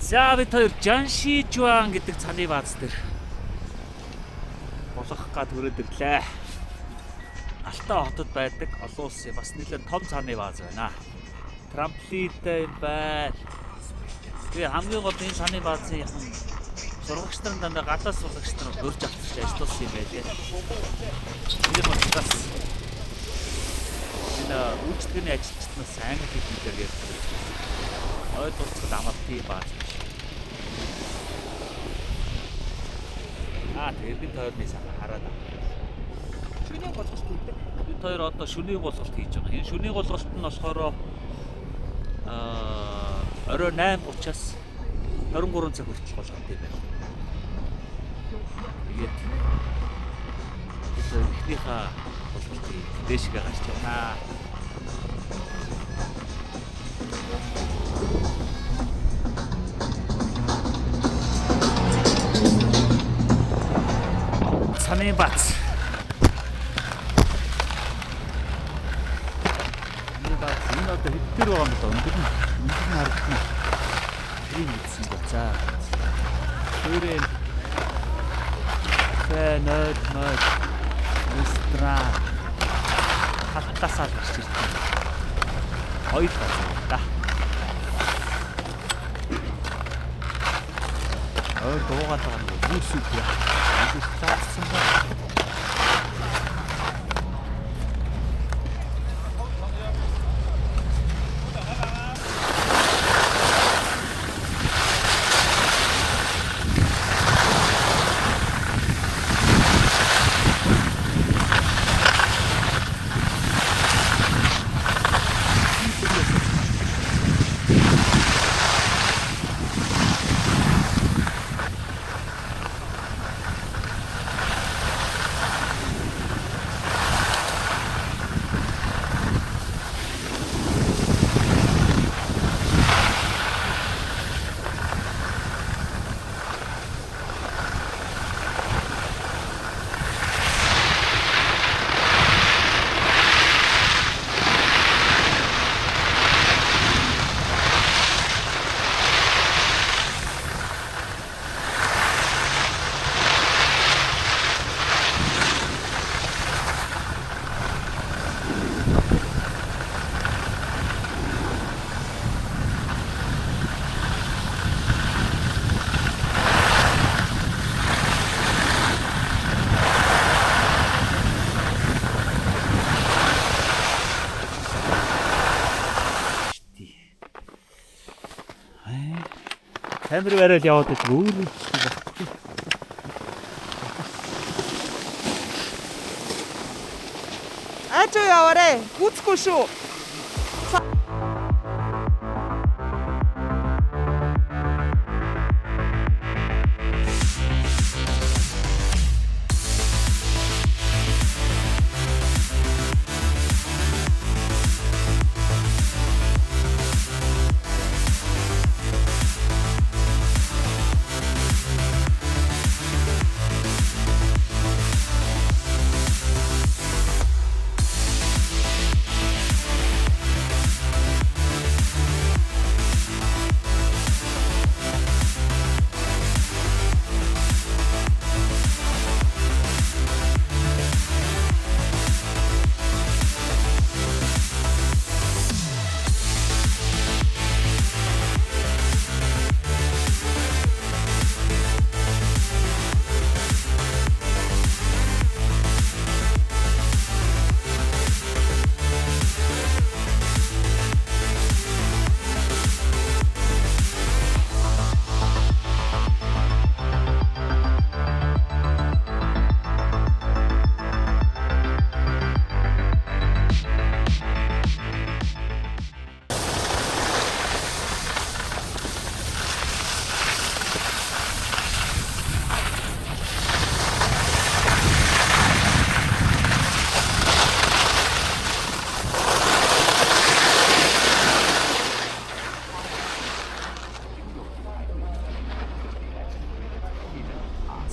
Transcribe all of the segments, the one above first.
За бид хоёр Жаншижуан гэдэг цаны бааз дээр болох гад хүрээд ирлээ. Алтай хотод байдаг олон улсын бас нэлээд том цаны бааз байна. Трамплинтэй байна. Тэгээ хамгийн гол энэ цаны баазын сургагч нарын дандаа гадаас сургагч нар хөрж авчиж ажилласан юм байлээ. Тэр учраас энэ үйлчлэгээний ажилчид нас англи хэлээр ярьдаг. Ойлгоцоход амартай бааз биш. Тэгээд бид хоёрны санаа хараад байна. Шөнийн голголт хийдэг. Бид хоёр одоо шөнийн голголт хийж байгаа. Энэ шөнийн голголт нь болохоор орой 8:30-аас 23 цаг хүртэл голголт юм байна. Тэгээд бид эхнийхээ голголтыг дээшгээ гарч байна. Цаны бааз. Энэ одоо хэдээр байгаа юм бэ? Өндөр нь харагдана. Тийм мэдсэн бол за. Төрийн фэнэт мод ресторан хаттасаа л гарч ирсэн. Хоёр бааз та. Дуугаад байгаа нь бүсүүд яа. Цаасан ба. Камер бариад яваад байдаг өөр Ачаа яваарэ. Гүцгүй шүү.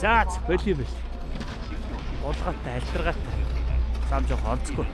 За, болив. Болгоотой, альтаргаатай. Сам жоох онцгүй.